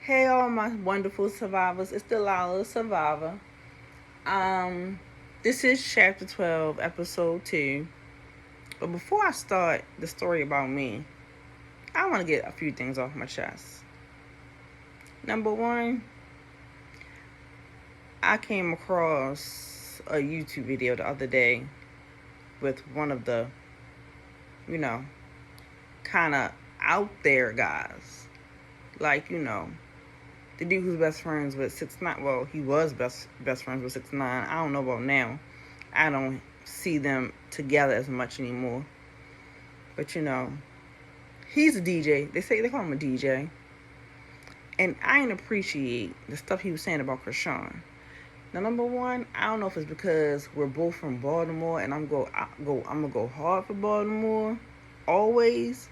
Hey, all my wonderful survivors. It's Delilah Survivor. Um, this is chapter 12, episode 2. But before I start the story about me, I want to get a few things off my chest. Number one, I came across a YouTube video the other day with one of the, you know, kind of out there guys. Like, the dude who's best friends with 6ix9ine. Well, he was best friends with 6ix9ine. I don't know about now. I don't see them together as much anymore. But he's a DJ. They call him a DJ. And I didn't appreciate the stuff he was saying about Krishan. Now, number one, I don't know if it's because we're both from Baltimore and I'm gonna go hard for Baltimore always.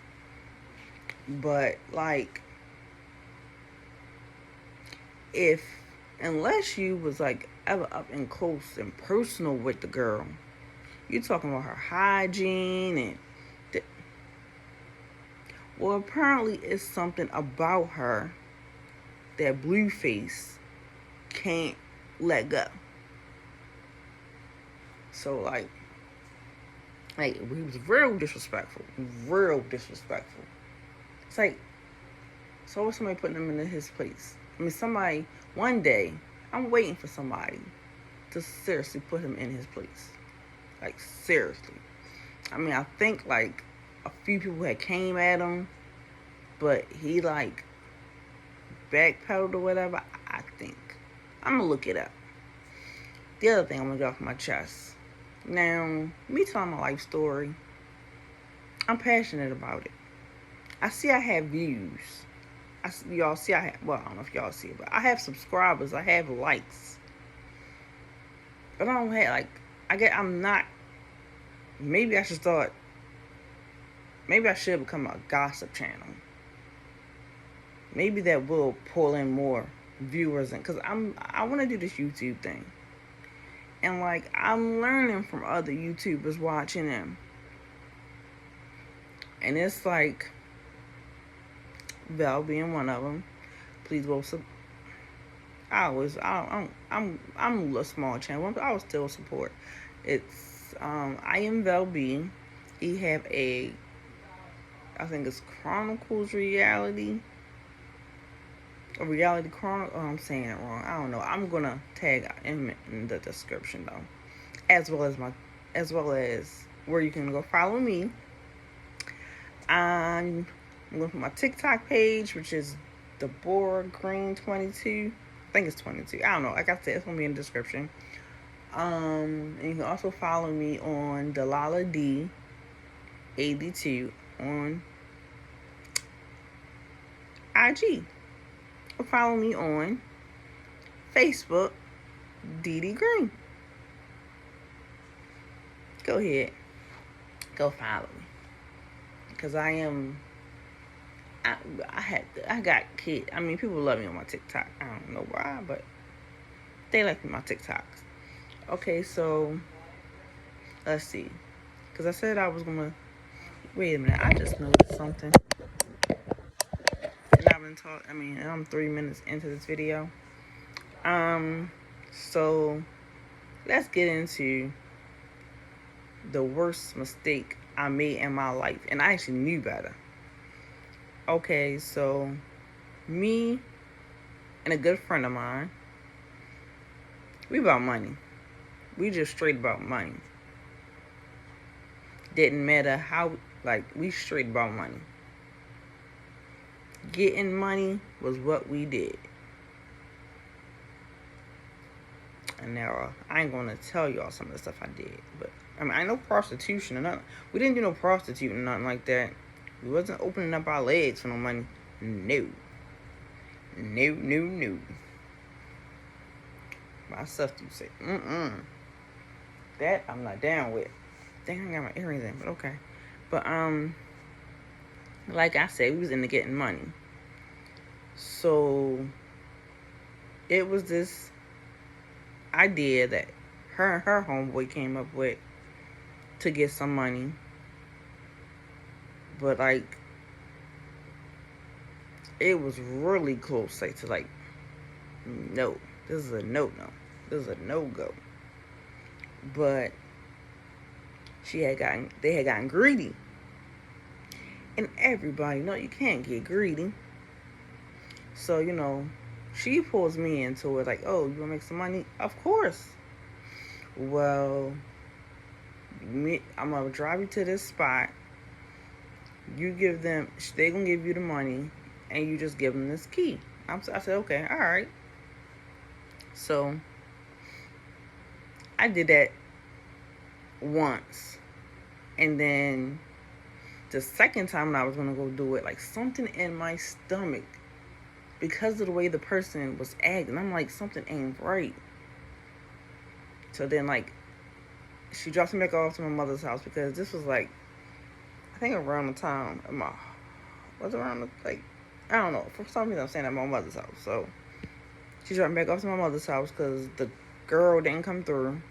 But like, if unless you was like ever up and close and personal with the girl, you talking about her hygiene and well, apparently it's something about her that Blueface can't let go. So like he was real disrespectful. Real disrespectful. It's like, so was somebody putting him in his place? I mean, somebody, one day, I'm waiting for somebody to seriously put him in his place. Like, seriously. I mean, I think, like, a few people had came at him, but he, like, backpedaled or whatever, I think. I'm gonna look it up. The other thing I'm gonna get off my chest. Now, me telling my life story, I'm passionate about it. I see I have views. Y'all see I have, well, I don't know if y'all see it, but I have subscribers. I have likes. But I don't have, like, I'm not, maybe I should start, maybe I should become a gossip channel. Maybe that will pull in more viewers in, because I want to do this YouTube thing. And, like, I'm learning from other YouTubers watching them. And it's like, Val being one of them. Please go I'm a small channel. I will still support. It's I am Vel B. He have I think it's Chronicles Reality. A reality chronicle. Oh, I'm saying it wrong. I don't know. I'm gonna tag him in the description though, as well as where you can go follow me. I'm going for my TikTok page, which is Deborah Green 22. I think it's 22. I don't know. Like I said, it's gonna be in the description. And you can also follow me on Delilah D 82 on IG. Or follow me on Facebook, DD Green. Go ahead, go follow me, cause I got kids. I mean, people love me on my TikTok. I don't know why, but they like my TikToks. Okay, so let's see. Because I said I was gonna. Wait a minute. I just noticed something. And I've been talking. I mean, I'm 3 minutes into this video. So let's get into the worst mistake I made in my life, and I actually knew better. Okay, so me and a good friend of mine, we about money. We just straight about money. Didn't matter how, like, we straight about money. Getting money was what we did. And now, I ain't gonna tell y'all some of the stuff I did, but I mean, I know prostitution or nothing. We didn't do no prostituting, nothing like that. We wasn't opening up our legs for no money. No. No, no, no. My sister would say, that I'm not down with. Dang, I got my earrings in, but okay. But, like I said, we was into getting money. So, it was this idea that her and her homeboy came up with to get some money. But, like, it was really close, like to like, no, this is a no. This is a no go. But they had gotten greedy, and everybody know you can't get greedy. So she pulls me into it like, oh, you wanna make some money? Of course. Well, I'm gonna drive you to this spot. You give them, they gonna give you the money, and you just give them this key. I said, okay, all right. So I did that once, and then the second time when I was gonna go do it, like something in my stomach, because of the way the person was acting, I'm like, something ain't right. So then, like, she drops me back off to my mother's house, because this was like, I think around the time was around the, like, I don't know, for some reason I'm staying at my mother's house. So she dropped me back off to my mother's house because the girl didn't come through.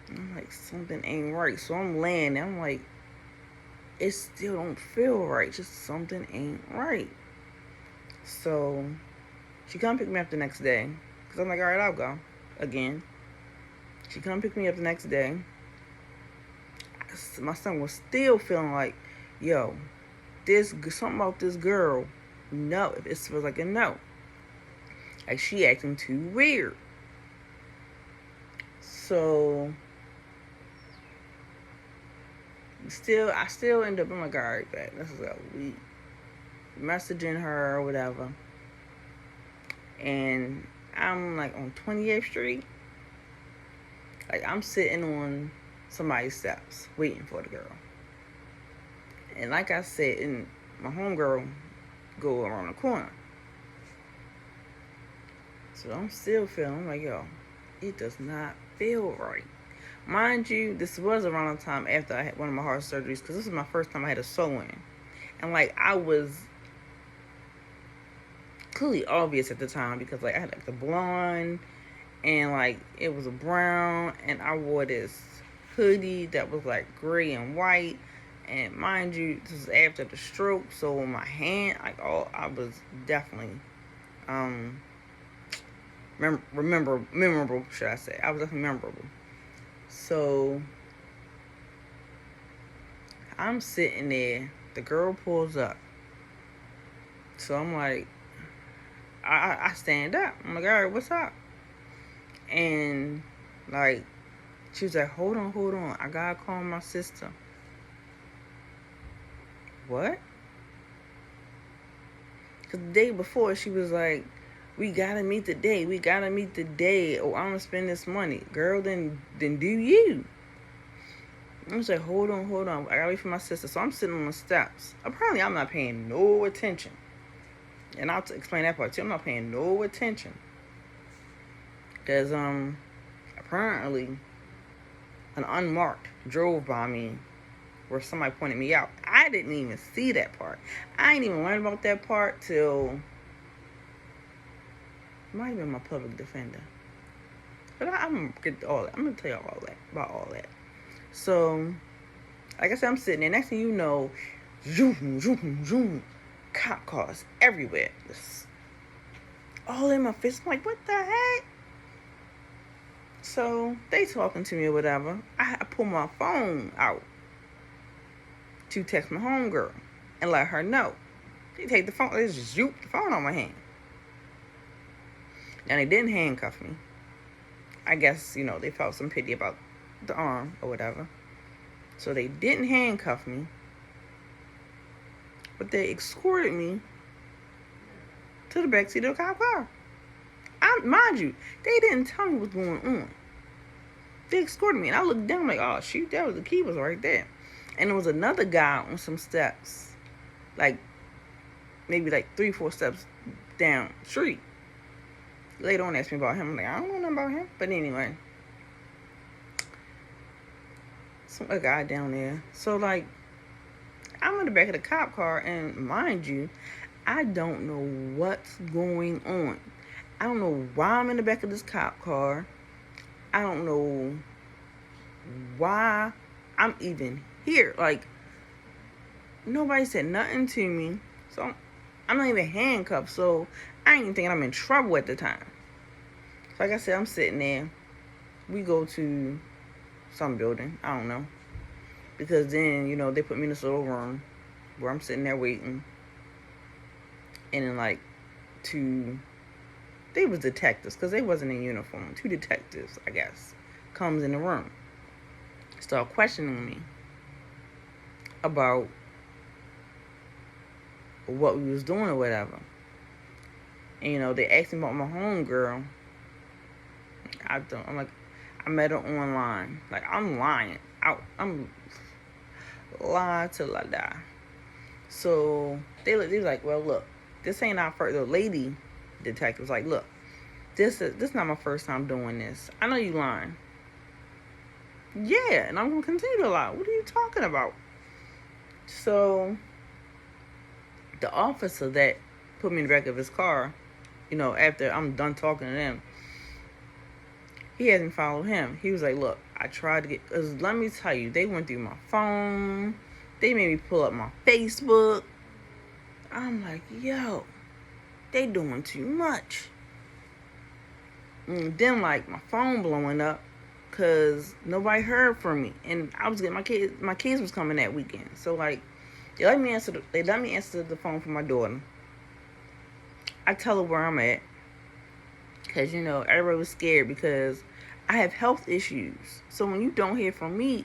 And I'm like, something ain't right. So I'm laying there, I'm like, it still don't feel right. Just something ain't right. So she come pick me up the next day, because I'm like, all right, I'll go again. She come pick me up the next day. My son was still feeling like, yo, this something about this girl. No, it feels like a no. Like, she acting too weird. So I still end up, I'm like, all right, back. This is a week. Messaging her or whatever. And I'm like on 28th Street. Like, I'm sitting on somebody's steps waiting for the girl. And like I said, and my homegirl go around the corner. So I'm still feeling, I'm like, yo, it does not feel right. Mind you, this was around the time after I had one of my heart surgeries, because this was my first time I had a sew-in. And like, I was clearly obvious at the time, because like I had like the blonde, and like it was a brown, and I wore this hoodie that was like gray and white. And mind you, this is after the stroke, so my hand, like, I was definitely memorable, should I say. I was definitely memorable. So I'm sitting there, the girl pulls up. So I'm like, I stand up. I'm like, all right, what's up? And like, she was like, hold on, I gotta call my sister. What? Because the day before, she was like, we gotta meet today. Oh, I'm gonna spend this money. Girl, then do you. I was like, hold on. I gotta wait for my sister. So I'm sitting on the steps. Apparently, I'm not paying no attention. And I'll explain that part too. I'm not paying no attention. Because, apparently, an unmarked drove by me where somebody pointed me out. I didn't even see that part. I ain't even learned about that part till, it might have been my public defender. But I'm gonna get all that. I'm gonna tell you about all that. So, like I said, I'm sitting there. Next thing you know, zoom, zoom, zoom, cop cars everywhere. All in my face. I'm like, what the heck? So they talking to me or whatever. I pull my phone out to text my homegirl and let her know. They take the phone. They just zoop the phone on my hand. Now, they didn't handcuff me. I guess, they felt some pity about the arm or whatever. So they didn't handcuff me. But they escorted me to the backseat of the cop car. Mind you, they didn't tell me what's going on. They escorted me. And I looked down like, oh, shoot, that was the key was right there. And there was another guy on some steps. Like, maybe like 3-4 steps down the street. Later on, asked me about him. I'm like, I don't know nothing about him. But anyway, a guy down there. So, like, I'm in the back of the cop car, and mind you, I don't know what's going on. I don't know why I'm in the back of this cop car. I don't know why I'm even here. Like, nobody said nothing to me. So I'm not even handcuffed, so I ain't even thinking I'm in trouble at the time. So like I said, I'm sitting there. We go to some building. I don't know. Because then, they put me in this little room where I'm sitting there waiting. And then, like, they was detectives, because they wasn't in uniform. 2 detectives, I guess, comes in the room. Start questioning me about what we was doing or whatever. And, they asked me about my homegirl. I'm like, I met her online. Like, I'm lying. I'm lie till I die. So they was like, well, look, this ain't our first. The lady detective was like, look, this not my first time doing this. I know you lying. Yeah, and I'm gonna continue to lie. What are you talking about? So the officer that put me in the back of his car, after I'm done talking to them, he hasn't followed him. He was like, look, I tried to get, cause let me tell you, they went through my phone. They made me pull up my Facebook. I'm like, yo, they doing too much. And then, like, my phone blowing up because nobody heard from me. And I was getting my kids was coming that weekend. So, like, they let me answer the phone for my daughter. I tell her where I'm at. Because, everybody was scared because I have health issues. So when they don't hear from me,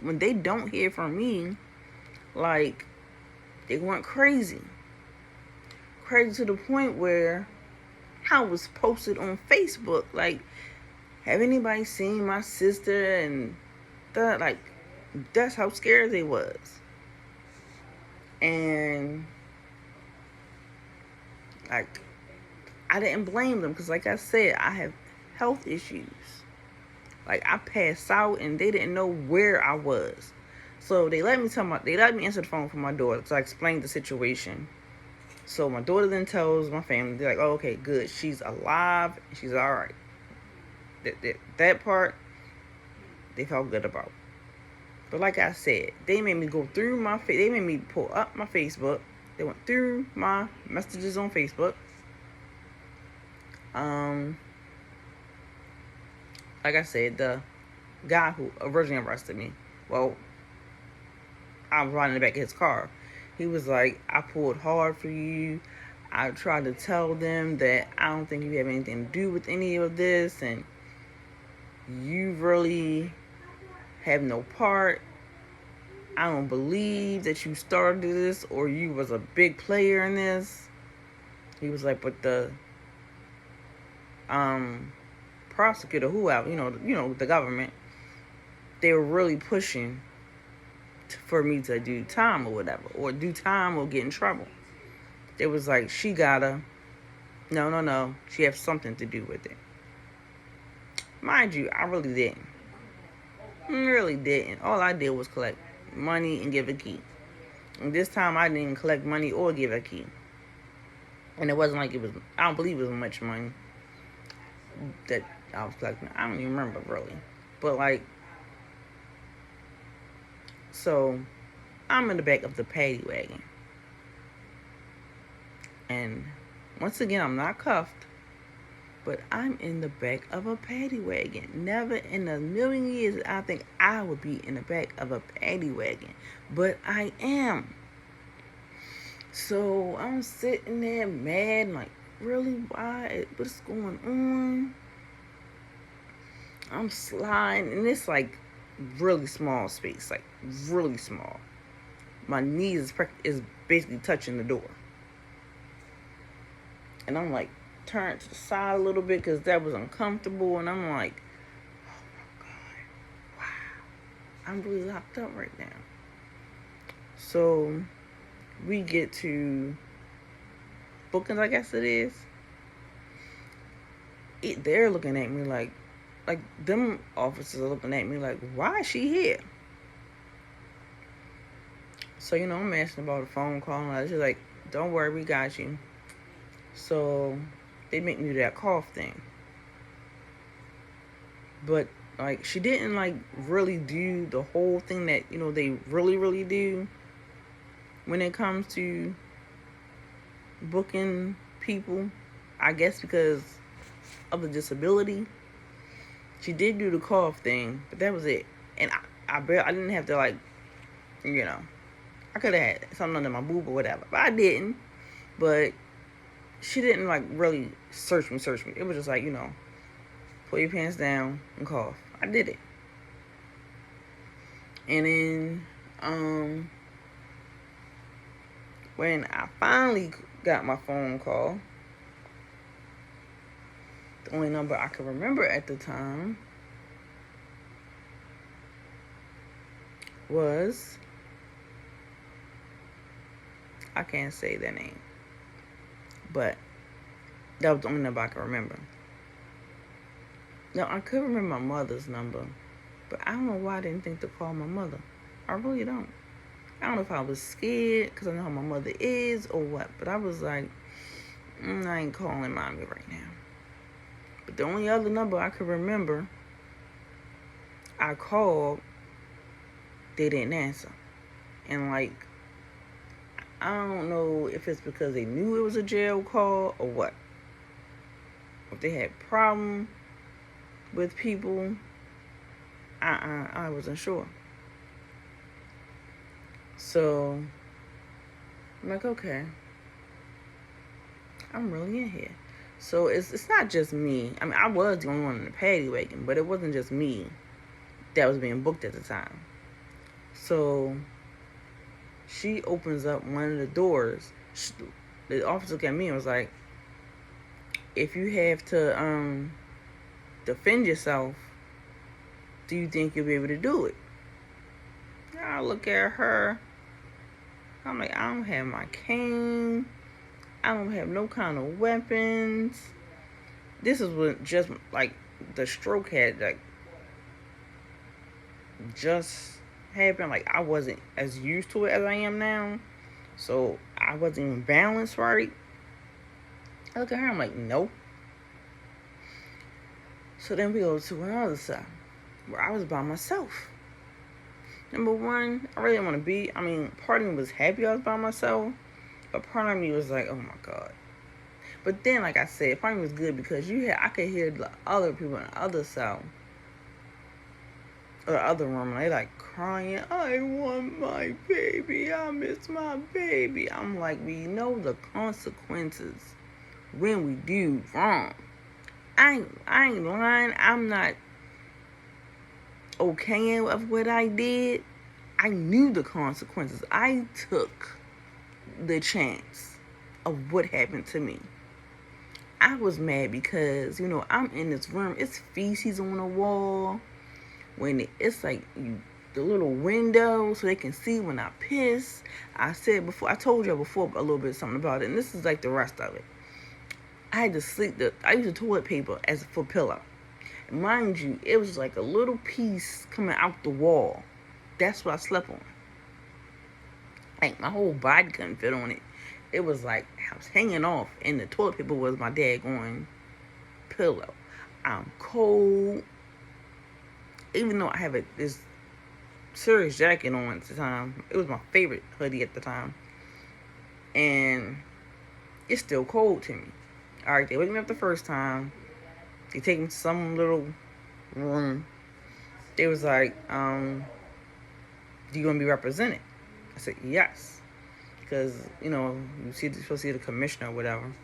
like, they went crazy. Crazy to the point where I was posted on Facebook, like, have anybody seen my sister? And that, like, that's how scared they was. And, like, I didn't blame them because, like I said, I have health issues. Like, I passed out and they didn't know where I was. So they let me answer the phone for my daughter. So I explained the situation. So my daughter then tells my family, they're like, oh, okay, good. She's alive. She's all right. That part, they felt good about. But like I said, they made me go through they made me pull up my Facebook. They went through my messages on Facebook. Like I said, the guy who originally arrested me, well, I was riding in the back of his car. He was like, I pulled hard for you. I tried to tell them that I don't think you have anything to do with any of this, and you really have no part. I don't believe that you started this or you was a big player in this. He was like, but the prosecutor, whoever, the government, they were really pushing for me to do time or whatever, or do time or get in trouble. It was like, she gotta, no, she has something to do with it. Mind you, I really didn't. All I did was collect money and give a key. And this time I didn't even collect money or give a key. And it wasn't like I don't believe it was much money that I was collecting. I don't even remember really. But like, so I'm in the back of the paddy wagon. And once again, I'm not cuffed. But I'm in the back of a paddy wagon. Never in a million years I think I would be in the back of a paddy wagon. But I am. So I'm sitting there mad, like, really? Why? What's going on? I'm sliding, and it's like really small space, like really small. My knees is basically touching the door. And I'm like, turned to the side a little bit because that was uncomfortable, and I'm like, oh my God, wow, I'm really locked up right now. So we get to bookings, I guess it is. They're looking at me like them officers are looking at me like, why is she here? So, I'm asking about a phone call, and she's like, don't worry, we got you. So they make me do that cough thing. But, like, she didn't, like, really do the whole thing that, they really, really do when it comes to booking people. I guess because of the disability. She did do the cough thing, but that was it. And I didn't have to like, you know, I could have had something under my boob or whatever, but I didn't. But she didn't like really search me. It was just like, pull your pants down and cough. I did it. And then, when I finally got my phone call, the only number I could remember at the time was, I can't say their name, but that was the only number I could remember. Now, I could remember my mother's number, but I don't know why I didn't think to call my mother. I really don't. I don't know if I was scared because I know how my mother is or what, but I was like, I ain't calling mommy right now. But the only other number I could remember, I called, they didn't answer. And like, I don't know if it's because they knew it was a jail call or what. If they had problem with people, I wasn't sure. So I'm like, okay, I'm really in here. So it's not just me. I mean, I was the only one in the paddy wagon, but it wasn't just me that was being booked at the time. So she opens up one of the doors. The officer looked at me and was like, if you have to defend yourself, do you think you'll be able to do it? I look at her. I'm like, I don't have my cane. I don't have no kind of weapons. This is when just like the stroke had like just happened. Like I wasn't as used to it as I am now. So I wasn't even balanced right. I look at her, I'm like, nope. So then we go to another side where I was by myself. Number one, I really didn't want to be. I mean, part of me was happy I was by myself, but part of me was like, oh my God. But then, like I said, part of me was good because I could hear the other people on the other side or the other room, and they like crying, I want my baby, I miss my baby. I'm like, we know the consequences when we do wrong. I ain't lying. I'm not okay with what I did. I knew the consequences. I took the chance of what happened to me. I was mad because, I'm in this room. It's feces on the wall. When it's like the little window so they can see when I piss. I told you before a little bit something about it, and this is like the rest of it. I had to sleep. I used the toilet paper as for pillow. And mind you, it was like a little piece coming out the wall. That's what I slept on. Like my whole body couldn't fit on it. It was like I was hanging off, and the toilet paper was my daggone pillow. I'm cold, even though I have this serious jacket on at the time. It was my favorite hoodie at the time, and it's still cold to me. All right, they wake me up the first time. They take me to some little room. They was like, do you want to be represented? I said, yes. Because, you're supposed to see the commissioner or whatever.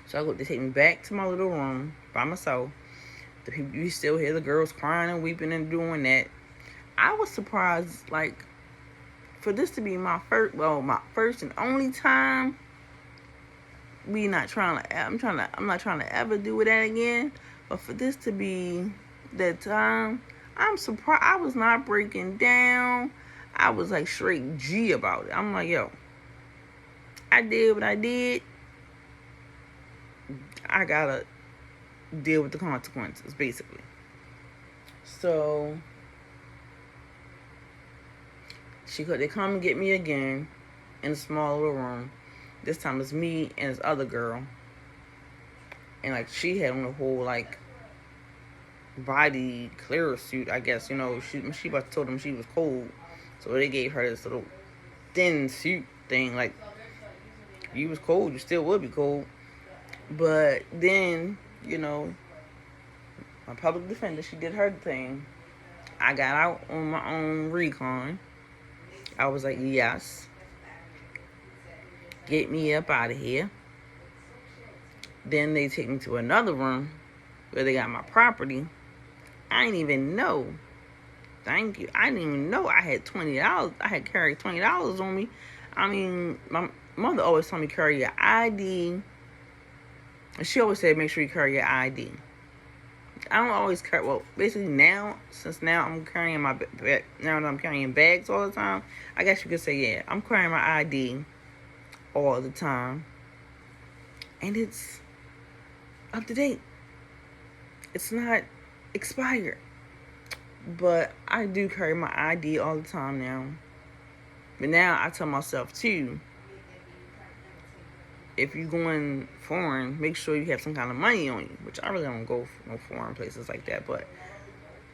So they take me back to my little room by myself. The people, you still hear the girls crying and weeping and doing that. I was surprised, like, for this to be my first and only time. I'm not trying to ever do that again. But for this to be that time, I'm surprised. I was not breaking down. I was like straight G about it. I'm like, yo, I did what I did. I gotta deal with the consequences, basically. So they come and get me again in a small little room. This time it's me and this other girl. And like she had on a whole like body clear suit, I guess. She about told them she was cold. So they gave her this little thin suit thing, like You was cold, you still would be cold. But then, my public defender, she did her thing. I got out on my own recon. I was like, yes, get me up out of here. Then they take me to another room where they got my property. I didn't even know. Thank you. I didn't even know I had $20. I had carried $20 on me. I mean, my mother always told me carry your ID. And she always said make sure you carry your ID. I don't always carry. Well, basically now, since now I'm carrying now that I'm carrying bags all the time, I guess you could say, yeah, I'm carrying my ID all the time. And it's up to date. It's not expired. But I do carry my ID all the time now. But now I tell myself too, if you're going foreign, make sure you have some kind of money on you. Which I really don't go for no foreign places like that. But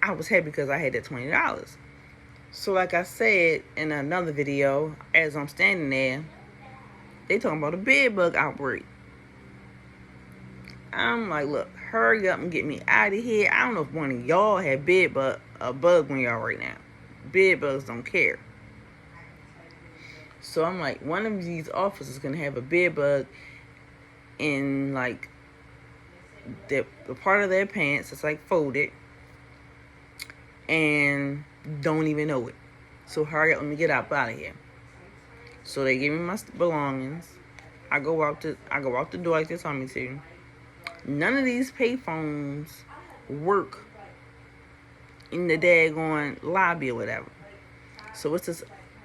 I was happy because I had that $20. So like I said in another video, as I'm standing there, they talking about a bed bug outbreak. I'm like, look, hurry up and get me out of here. I don't know if one of y'all had a bug on y'all right now. Bed bugs don't care. So I'm like, one of these officers is gonna have a bed bug in like the part of their pants that's like folded and don't even know it. So hurry up, let me get out of here. So they give me my belongings. I go out the door like they told me to. None of these payphones work in the daggone lobby or whatever. So it's this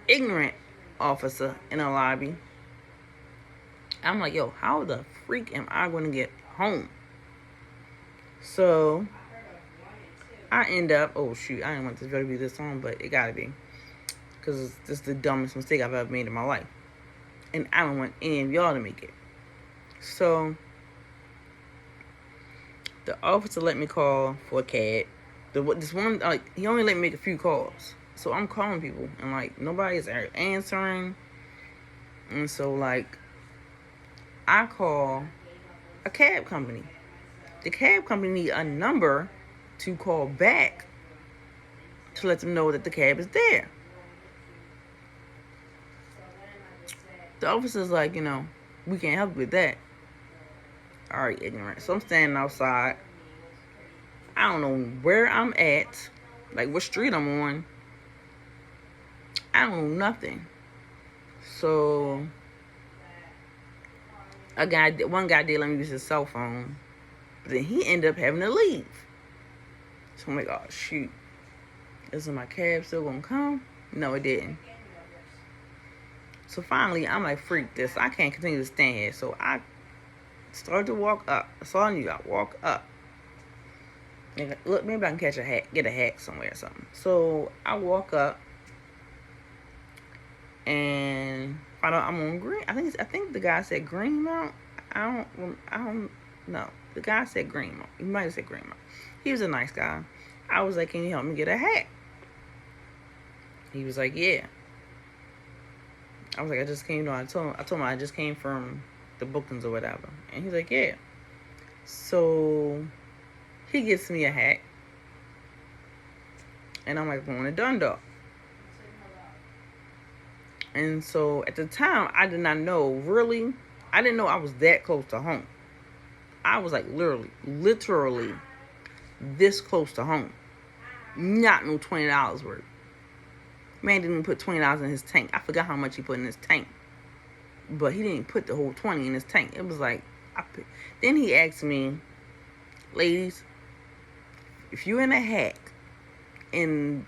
ignorant officer in a lobby. I'm like, yo, how the freak am I going to get home? So I end up, oh shoot, I didn't want this video to be this long, but it gotta be. Because this is the dumbest mistake I've ever made in my life. And I don't want any of y'all to make it. So the officer let me call for a cab. This one, like, he only let me make a few calls. So I'm calling people, and like nobody's answering. And so like, I call a cab company. The cab company need a number to call back to let them know that the cab is there. The officer's like, we can't help you with that. All right, ignorant. So I'm standing outside. I don't know where I'm at, like what street I'm on. I don't know nothing. So one guy did let me use his cell phone, but then he ended up having to leave. So I'm like, oh shoot, is my cab still gonna come? No, it didn't. So finally, I'm like, freak this. I can't continue to stand here. So I started to walk up. That's all I knew. I walk up. And look, maybe I can get a hat somewhere or something. So I walk up and find out I'm on Green. I think the guy said Greenmount. I don't know. The guy said Greenmount. He might have said Greenmount. He was a nice guy. I was like, can you help me get a hat? He was like, yeah. I was like, I just came. I told him I just came from the bookings or whatever. And he's like, yeah. So he gets me a hat. And I'm like, going to Dundalk. And so at the time, I did not know, really, I didn't know I was that close to home. I was like literally this close to home. Not no $20 worth. Man didn't even put $20 in his tank. I forgot how much he put in his tank. But he didn't put the whole 20 in his tank. It was like, then he asked me, ladies, if you're in a hack and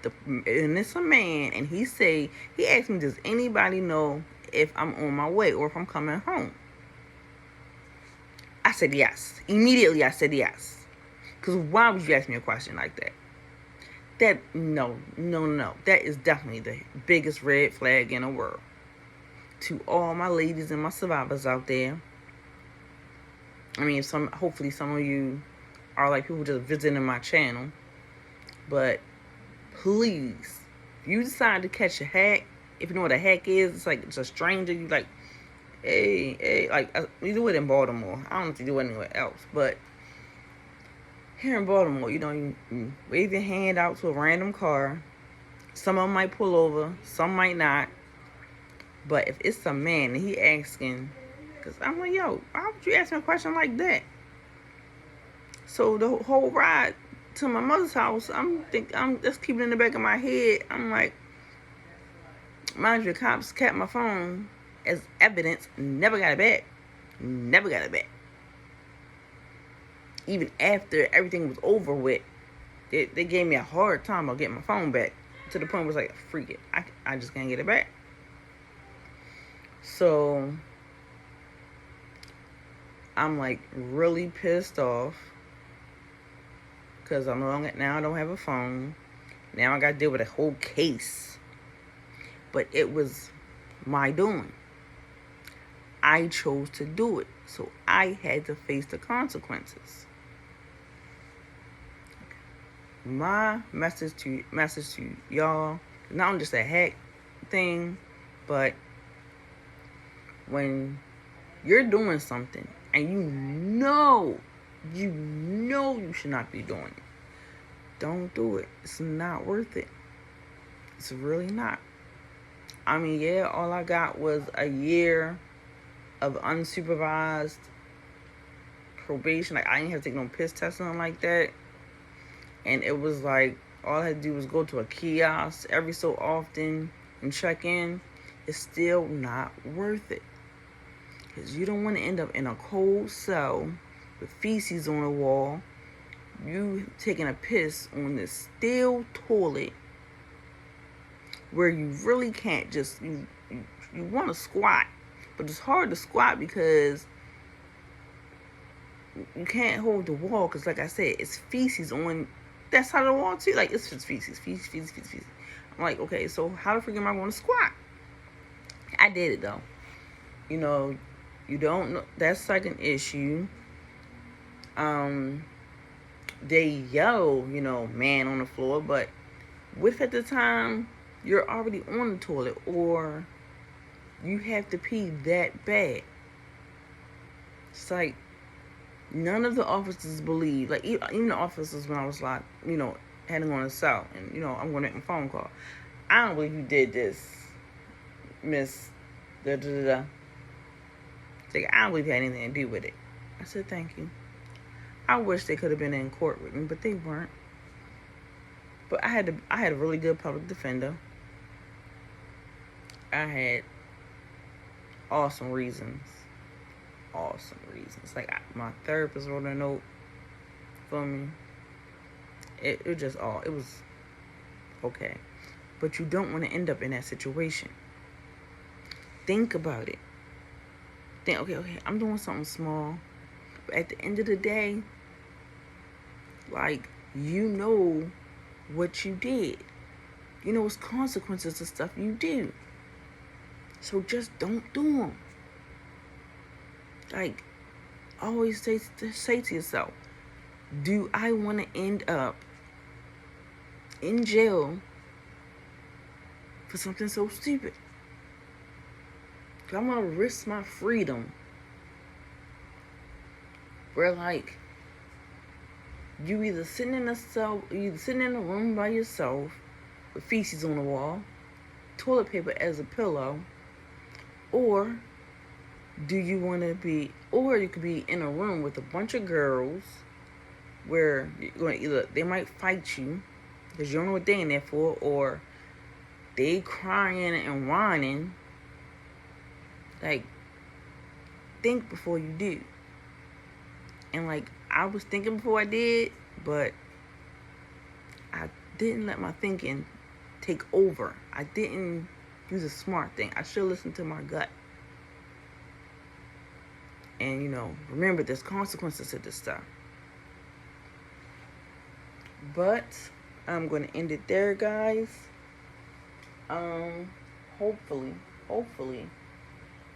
it's a man and he asked me, does anybody know if I'm on my way or if I'm coming home? I said yes. Immediately I said yes. Because why would you ask me a question like that? No. That is definitely the biggest red flag in the world. To all my ladies and my survivors out there. I mean, hopefully some of you are like people just visiting my channel. But please, if you decide to catch a hack, if you know what a hack is, it's like it's a stranger. You like, Like we do it in Baltimore. I don't know if you do it anywhere else, but here in Baltimore, you wave your hand out to a random car. Some of them might pull over, some might not. But if it's a man and he asking, because I'm like, yo, why would you ask me a question like that? So the whole ride to my mother's house, I'm just keeping it in the back of my head. I'm like, mind you, the cops kept my phone as evidence, never got it back. Never got it back. Even after everything was over with, they gave me a hard time about getting my phone back. To the point where it was like, freak it. I just can't get it back. So I'm like really pissed off because now I don't have a phone. Now I got to deal with a whole case. But it was my doing. I chose to do it. So I had to face the consequences. My message to y'all, not only just a hack thing, but when you're doing something and you know you should not be doing it, don't do it. It's not worth it. It's really not. I mean, yeah, all I got was a year of unsupervised probation. Like, I didn't have to take no piss test or nothing like that. And it was like, all I had to do was go to a kiosk every so often and check in. It's still not worth it. Because you don't want to end up in a cold cell with feces on the wall. You taking a piss on this steel toilet where you really can't just, you want to squat. But it's hard to squat because you can't hold the wall. Because like I said, it's feces on that side of the wall too. Like, it's just feces. I'm like, okay, so how the freak am I going to squat? I did it though. You don't know. That's like an issue. They yell, man on the floor, but what at the time you're already on the toilet or you have to pee that bad? It's like none of the officers believe, like even the officers when I was like, heading on the south and, I'm going to make my phone call. I don't believe you did this, Miss da-da-da-da. Like, I don't believe you had anything to do with it. I said, thank you. I wish they could have been in court with me, but they weren't. But I had a really good public defender. I had awesome reasons. Like, my therapist wrote a note for me. It was okay. But you don't want to end up in that situation. Think about it. Think, okay, I'm doing something small. But at the end of the day, like, what you did. It's consequences of stuff you do. So just don't do them. Like, always say to yourself, do I want to end up in jail for something so stupid? I'm going to risk my freedom. Where, like, you either sitting in a room by yourself with feces on the wall, toilet paper as a pillow, or you could be in a room with a bunch of girls where they might fight you because you don't know what they're in there for, or they crying and whining. Like, think before you do. And like, I was thinking before I did, but I didn't let my thinking take over. I didn't do the smart thing. I should listen to my gut. And, remember, there's consequences to this stuff. But I'm going to end it there, guys. Hopefully,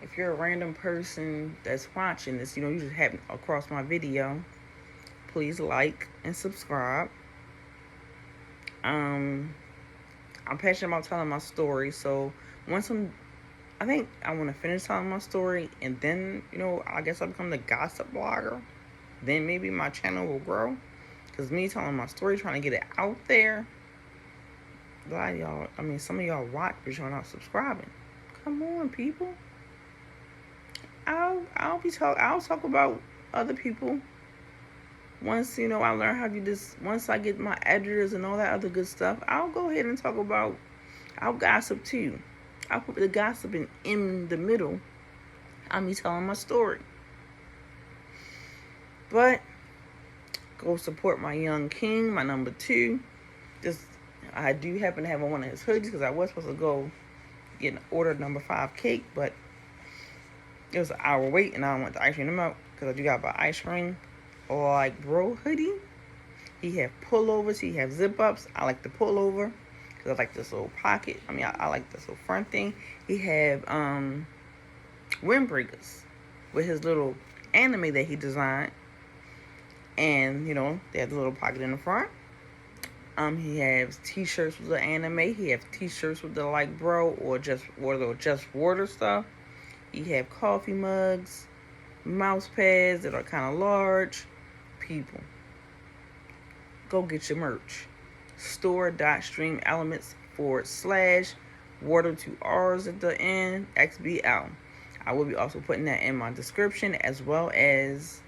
if you're a random person that's watching this, you just happen across my video, please like and subscribe. I'm passionate about telling my story, so once I'm I think I want to finish telling my story, and then, I guess I'll become the gossip blogger. Then maybe my channel will grow. Because me telling my story, trying to get it out there, a lot of y'all, some of y'all watch, but y'all not subscribing. Come on, people. I'll talk about other people once, I learn how to do this. Once I get my editors and all that other good stuff, I'll go ahead and talk about, I'll gossip too. I'll put the gossiping in the middle. I'm me telling my story. But go support my young king, my number 2. I do happen to have on one of his hoodies because I was supposed to go get an order number 5 cake, but it was an hour wait and I don't want the ice cream to melt because I do got my ice cream. Or like bro hoodie. He have pullovers, he have zip ups. I like the pullover because I like this little pocket. I like this little front thing. He have windbreakers with his little anime that he designed. And, they have the little pocket in the front. He has t-shirts with the anime. He has t-shirts with the like bro or just water stuff. He have coffee mugs, mouse pads that are kind of large. People, go get your merch. Store.streamelements/water 2 R's at the end, XBL. I will be also putting that in my description as well as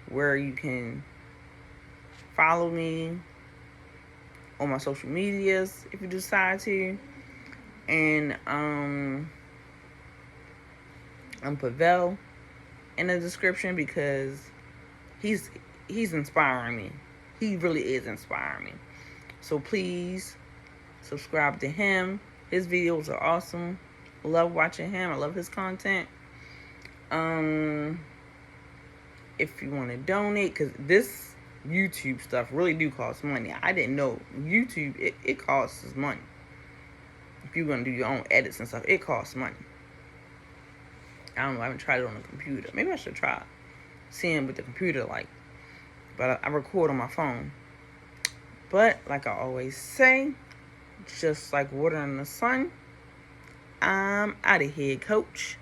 where you can follow me on my social medias if you decide to. And I'm Pavel in the description because he's inspiring me. He really is inspiring me. So please subscribe to him. His videos are awesome. Love watching him. I love his content. If you want to donate, because this YouTube stuff really do cost money. I didn't know YouTube, it costs money. If you're going to do your own edits and stuff, it costs money. I don't know. I haven't tried it on the computer. Maybe I should try seeing what the computer like. But I record on my phone. But like I always say, just like water in the sun, I'm out of here, coach.